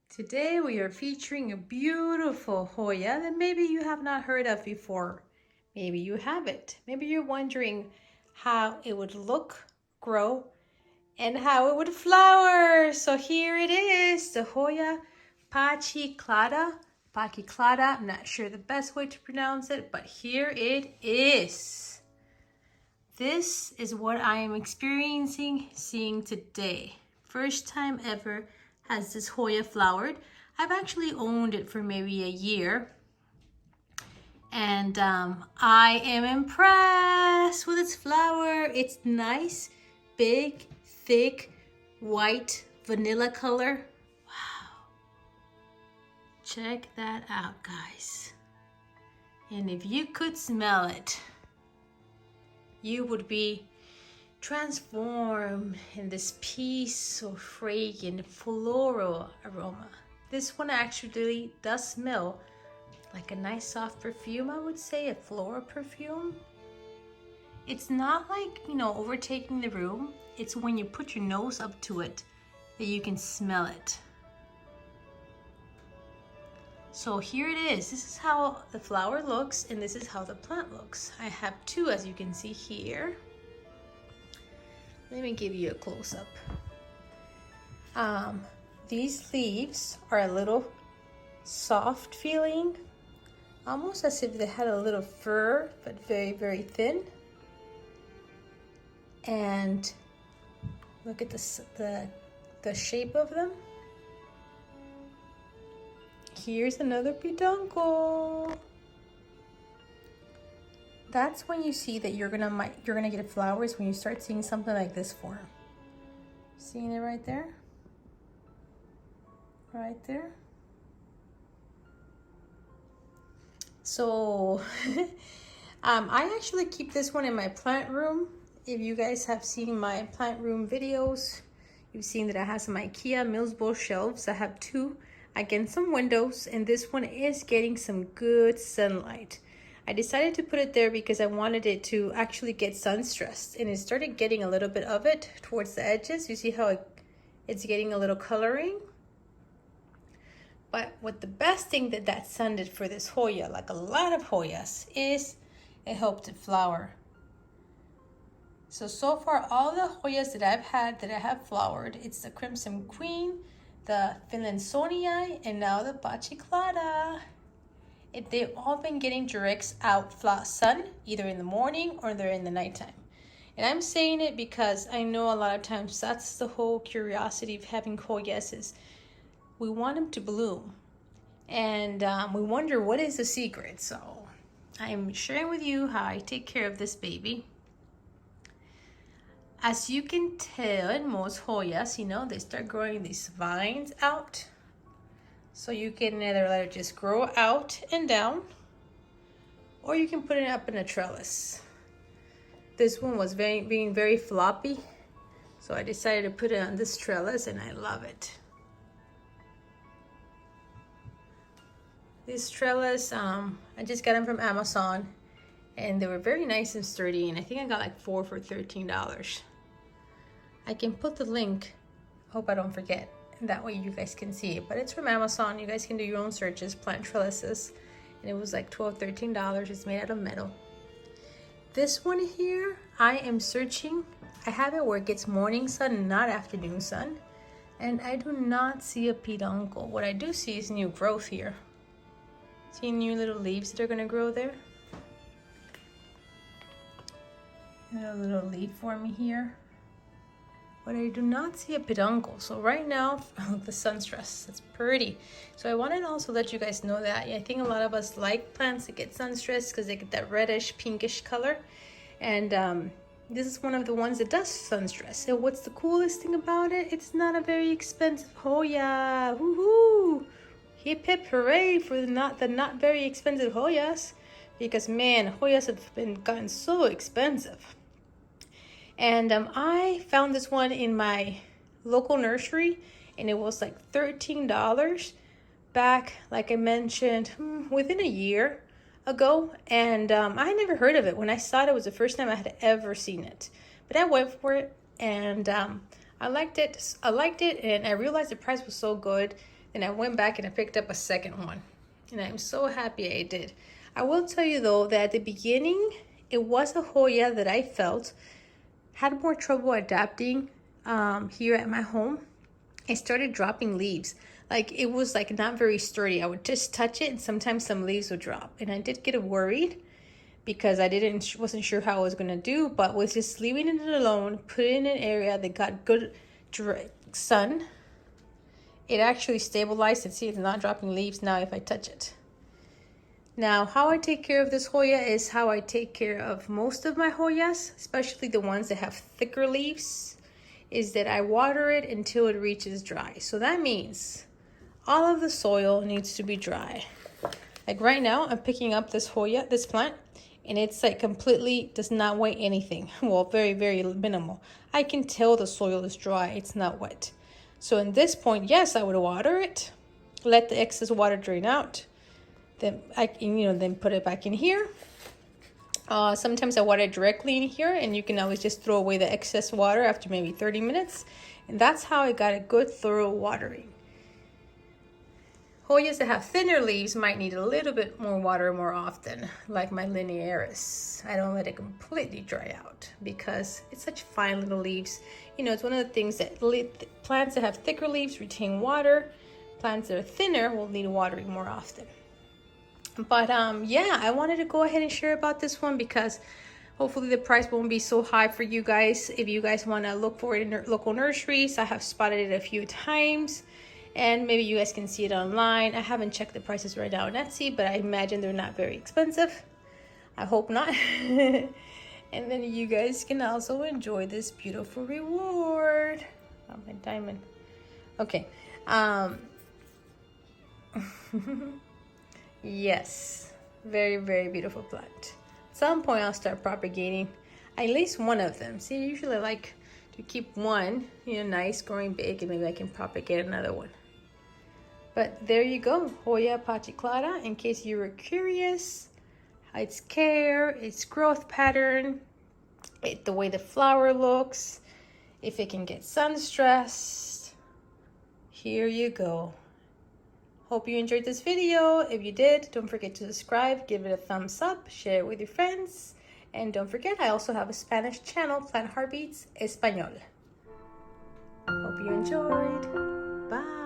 Today we are featuring a beautiful Hoya that maybe you have not heard of before. Maybe you have it. Maybe you're wondering how it would look, grow, and how it would flower. So here it is, the Hoya Pachyclada. Pachyclada, I'm not sure the best way to pronounce it, but here it is. This is what I am seeing today. First time ever has this Hoya flowered. I've actually owned it for maybe a year. And I am impressed with its flower. It's nice, big, thick, white, vanilla color. Wow. Check that out, guys. And if you could smell it, you would be transformed in this piece of fragrant floral aroma. This one actually does smell like a nice soft perfume, I would say, a floral perfume. It's not like, overtaking the room. It's when you put your nose up to it that you can smell it. So here it is. This is how the flower looks, and this is how the plant looks. I have two, as you can see here. Let me give you a close-up. These leaves are a little soft feeling, almost as if they had a little fur, but very, very thin. And look at the shape of them. Here's another peduncle. That's when you see that you're gonna get flowers, when you start seeing something like this form. Seeing it right there? Right there. So I actually keep this one in my plant room. If you guys have seen my plant room videos, you've seen that I have some IKEA Mills Bowl shelves. I have two against some windows, and this one is getting some good sunlight. I decided to put it there because I wanted it to actually get sun stressed, and it started getting a little bit of it towards the edges. You see how it's getting a little coloring? But what the best thing that sun did for this Hoya, like a lot of Hoyas, is it helped it flower. So far, all the Hoyas that I've had that I have flowered, it's the Crimson Queen, the Finlandsonii, and now the Pachyclada. They've all been getting direct sun, either in the morning or they're in the nighttime. And I'm saying it because I know a lot of times that's the whole curiosity of having Hoyas, is we want them to bloom. And we wonder what is the secret. So I'm sharing with you how I take care of this baby. As you can tell, in most Hoyas, they start growing these vines out. So you can either let it just grow out and down, or you can put it up in a trellis. This one was being very floppy, so I decided to put it on this trellis, and I love it. This trellis, I just got them from Amazon, and they were very nice and sturdy, and I think I got like 4 for $13. I can put the link, hope I don't forget, and that way you guys can see it. But it's from Amazon. You guys can do your own searches, plant trellises, and it was like $12, $13. It's made out of metal. This one here, I am searching. I have it where it gets morning sun, not afternoon sun, and I do not see a peduncle. What I do see is new growth here. See new little leaves that are gonna grow there? And a little leaf for me here. But I do not see a peduncle. So right now, the sun stress, it's pretty. So I wanted to also let you guys know that. I think a lot of us like plants that get sun stressed because they get that reddish, pinkish color. And this is one of the ones that does sun stress. And what's the coolest thing about it? It's not a very expensive Hoya. Woohoo! Hip hip hooray for the not very expensive Hoyas. Because man, Hoyas have gotten so expensive. And I found this one in my local nursery, and it was like $13 back, like I mentioned, within a year. ago, and I had never heard of it. When I saw it, it was the first time I had ever seen it. But I went for it, and I liked it. And I realized the price was so good. And I went back and I picked up a second one, and I'm so happy I did. I will tell you though that at the beginning, it was a Hoya that I felt had more trouble adapting here at my home. I started dropping leaves. Like, it was like not very sturdy. I would just touch it and sometimes some leaves would drop. And I did get worried because I wasn't sure how I was gonna do, but with just leaving it alone, put it in an area that got good sun, it actually stabilized, and see, it's not dropping leaves now if I touch it. Now, how I take care of this Hoya is how I take care of most of my Hoyas, especially the ones that have thicker leaves, is that I water it until it reaches dry. So that means all of the soil needs to be dry. Like right now, I'm picking up this Hoya, this plant, and it's like completely does not weigh anything. Well, very, very minimal. I can tell the soil is dry, it's not wet. So in this point, yes, I would water it, let the excess water drain out. Then I can, then put it back in here. Sometimes I water it directly in here, and you can always just throw away the excess water after maybe 30 minutes. And that's how I got a good thorough watering. Hoyas that have thinner leaves might need a little bit more water more often, like my linearis. I don't let it completely dry out because it's such fine little leaves. It's one of the things that plants that have thicker leaves retain water. Plants that are thinner will need watering more often. But yeah, I wanted to go ahead and share about this one because hopefully the price won't be so high for you guys. If you guys want to look for it in local nurseries, I have spotted it a few times, and maybe you guys can see it online. I haven't checked the prices right now on Etsy, but I imagine they're not very expensive. I hope not. And then you guys can also enjoy this beautiful reward. Oh, my diamond. Okay. Yes, very, very beautiful plant. At some point I'll start propagating at least one of them. See, usually I like to keep one, nice, growing big, and maybe I can propagate another one. But there you go, Hoya Pachyclada, in case you were curious. Its care, its growth pattern, the way the flower looks, if it can get sun stressed. Here you go. Hope you enjoyed this video. If you did, don't forget to subscribe, give it a thumbs up, share it with your friends. And don't forget, I also have a Spanish channel, Plant Heartbeats Español. Hope you enjoyed. Bye.